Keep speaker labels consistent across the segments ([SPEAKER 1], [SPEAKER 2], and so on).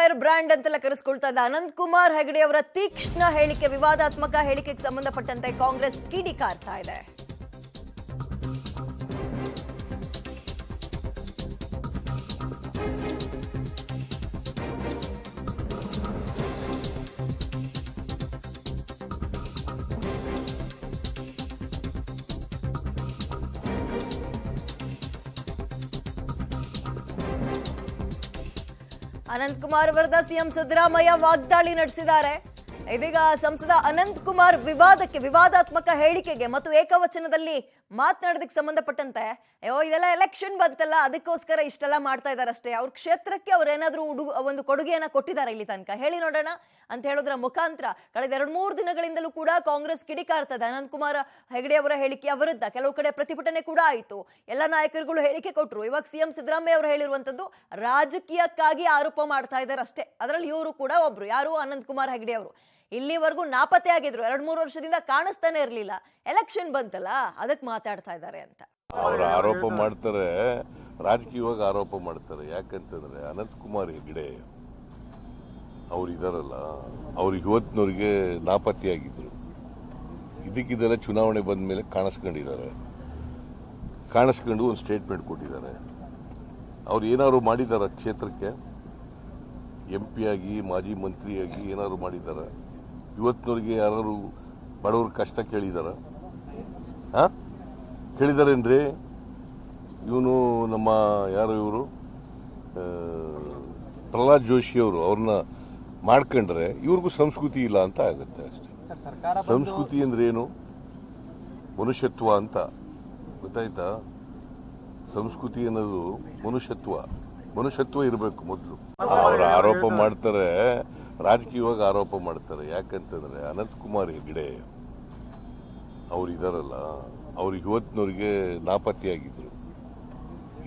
[SPEAKER 1] Fire brand ಅಂತೆಲ್ಲ ಕರೆಸ್ಕೊಳ್ತಾ ಇದ್ದ ಅನಂತ್ ಕುಮಾರ್ ಹೆಗಡೆ ಅವರ ತೀಕ್ಷ್ಣ ಹೇಳಿಕೆ, ವಿವಾದಾತ್ಮಕ ಹೇಳಿಕೆಗೆ ಸಂಬಂಧಪಟ್ಟಂತೆ ಕಾಂಗ್ರೆಸ್ ಕಿಡಿಕಾರ್ತಾ ಇದೆ. ಅನಂತ್ ಕುಮಾರ್ ವಿರುದ್ಧ ಸಿಎಂ ಸಿದ್ದರಾಮಯ್ಯ ವಾಗ್ದಾಳಿ ನಡೆಸಿದ್ದಾರೆ. ಇದೀಗ ಸಂಸದ ಅನಂತ್ ಕುಮಾರ್ ವಿವಾದಾತ್ಮಕ ಹೇಳಿಕೆಗೆ ಮತ್ತು ಏಕವಚನದಲ್ಲಿ ಮಾತನಾಡೋದಕ್ಕೆ ಸಂಬಂಧಪಟ್ಟಂತೆ ಇದೆಲ್ಲ ಎಲೆಕ್ಷನ್ ಬಂತಲ್ಲ, ಅದಕ್ಕೋಸ್ಕರ ಇಷ್ಟೆಲ್ಲ ಮಾಡ್ತಾ ಇದ್ದಾರೆ ಅಷ್ಟೇ. ಅವ್ರ ಕ್ಷೇತ್ರಕ್ಕೆ ಅವ್ರೇನಾದ್ರೂ ಒಂದು ಕೊಡುಗೆಯನ್ನ ಕೊಟ್ಟಿದ್ದಾರೆ ಇಲ್ಲಿ ತನಕ, ಹೇಳಿ ನೋಡೋಣ ಅಂತ ಹೇಳೋದ್ರ ಮುಖಾಂತರ ಕಳೆದ 2-3 ದಿನಗಳಿಂದಲೂ ಕೂಡ ಕಾಂಗ್ರೆಸ್ ಕಿಡಿಕಾರ್ತಾ ಇದೆ. ಅನಂತ್ ಕುಮಾರ್ ಹೆಗಡೆ ಅವರ ಹೇಳಿಕೆಯ ವಿರುದ್ಧ ಕೆಲವು ಕಡೆ ಪ್ರತಿಭಟನೆ ಕೂಡ ಆಯಿತು. ಎಲ್ಲ ನಾಯಕರುಗಳು ಹೇಳಿಕೆ ಕೊಟ್ಟರು. ಇವಾಗ ಸಿಎಂ ಸಿದ್ದರಾಮಯ್ಯ ಅವರು ಹೇಳಿರುವಂತದ್ದು ರಾಜಕೀಯಕ್ಕಾಗಿ ಆರೋಪ ಮಾಡ್ತಾ ಇದ್ದಾರೆ ಅಷ್ಟೇ. ಅದರಲ್ಲಿ ಇವರು ಕೂಡ ಒಬ್ರು, ಯಾರು ಅನಂತ್ ಕುಮಾರ್ ಹೆಗಡೆ ಅವರು ಇಲ್ಲಿವರೆಗೂ ನಾಪತ್ತೆ ಆಗಿದ್ರು, 2-3 ವರ್ಷದಿಂದ ಕಾಣಿಸ್ತಾನೆ ಇರಲಿಲ್ಲ. ಎಲೆಕ್ಷನ್ ಬಂತಲ್ಲ, ಅದಕ್ಕೆ ಮಾತಾಡ್ತಾ ಇದ್ದಾರೆ ಅಂತ
[SPEAKER 2] ಅವರು ಆರೋಪ ಮಾಡ್ತಾರೆ. ರಾಜಕೀಯವಾಗಿ ಆರೋಪ ಮಾಡ್ತಾರೆ. ಯಾಕಂತಂದ್ರೆ ಅನಂತ್ ಕುಮಾರ್ ಹೆಗಡೆ ಅವ್ರು ಇದಾರಲ್ಲ, ಅವ್ರು ಇವತ್ತಿನವ್ರಿಗೆ ನಾಪತ್ತೆಯಾಗಿದ್ರು. ಇದಕ್ಕಿದೆಲ್ಲ ಚುನಾವಣೆ ಬಂದ ಮೇಲೆ ಕಾಣಿಸ್ಕೊಂಡು ಒಂದು ಸ್ಟೇಟ್ಮೆಂಟ್ ಕೊಟ್ಟಿದ್ದಾರೆ. ಅವ್ರು ಏನಾದ್ರು ಮಾಡಿದಾರ ಕ್ಷೇತ್ರಕ್ಕೆ? MP ಆಗಿ, ಮಾಜಿ ಮಂತ್ರಿಯಾಗಿ ಏನಾದ್ರು ಮಾಡಿದಾರ? ಇವತ್ತಿನವ್ರಿಗೆ ಯಾರು ಬಡವ್ರ ಕಷ್ಟ ಕೇಳಿದಾರ? ಕೇಳಿದಾರೇನ್ರಿ? ಇವನು ನಮ್ಮ ಯಾರು ಇವರು ಪ್ರಹ್ಲಾದ್ ಜೋಶಿ ಅವರು ಅವ್ರನ್ನ ಮಾಡ್ಕೊಂಡ್ರೆ ಇವ್ರಿಗೂ ಸಂಸ್ಕೃತಿ ಇಲ್ಲ ಅಂತ ಆಗುತ್ತೆ ಅಷ್ಟೇ. ಸಂಸ್ಕೃತಿ ಅಂದ್ರೆ ಏನು? ಮನುಷ್ಯತ್ವ ಅಂತ ಗೊತ್ತಾಯ್ತಾ? ಸಂಸ್ಕೃತಿ ಅನ್ನೋದು ಮನುಷ್ಯತ್ವ ಇರಬೇಕು ಮೊದಲು. ಅವರು ಆರೋಪ ಮಾಡ್ತಾರೆ, ರಾಜಕೀಯವಾಗಿ ಆರೋಪ ಮಾಡ್ತಾರೆ. ಯಾಕಂತಂದ್ರೆ ಅನಂತ್ ಕುಮಾರ್ ಹೆಗಡೆ ಅವ್ರು ಇದಾರಲ್ಲ, ಅವ್ರು ಇವತ್ತಿನವ್ರಿಗೆ ನಾಪತ್ತೆಯಾಗಿದ್ರು.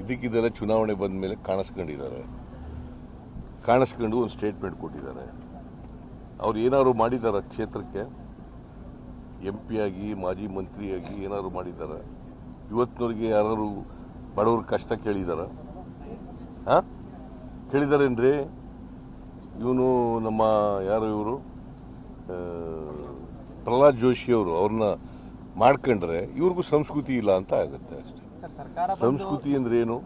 [SPEAKER 2] ಇದಕ್ಕಿದೆಲ್ಲ ಚುನಾವಣೆ ಬಂದ ಮೇಲೆ ಕಾಣಿಸ್ಕೊಂಡು ಒಂದು ಸ್ಟೇಟ್ಮೆಂಟ್ ಕೊಟ್ಟಿದ್ದಾರೆ. ಅವ್ರು ಏನಾದ್ರು ಮಾಡಿದಾರ ಕ್ಷೇತ್ರಕ್ಕೆ? MP ಆಗಿ, ಮಾಜಿ ಮಂತ್ರಿಯಾಗಿ ಏನಾದ್ರು ಮಾಡಿದಾರ? ಇವತ್ತಿನವ್ರಿಗೆ ಯಾರು ಬಡವ್ರ ಕಷ್ಟ ಕೇಳಿದಾರ? ಕೇಳಿದಾರೇನ್ರಿ? ಇವನು ನಮ್ಮ ಯಾರು ಇವರು ಪ್ರಹ್ಲಾದ್ ಜೋಶಿ ಅವರು ಅವ್ರನ್ನ ಮಾಡ್ಕೊಂಡ್ರೆ ಇವ್ರಿಗೂ ಸಂಸ್ಕೃತಿ ಇಲ್ಲ ಅಂತ ಆಗುತ್ತೆ ಅಷ್ಟೇ. ಸಂಸ್ಕೃತಿ ಅಂದ್ರೆ ಏನು?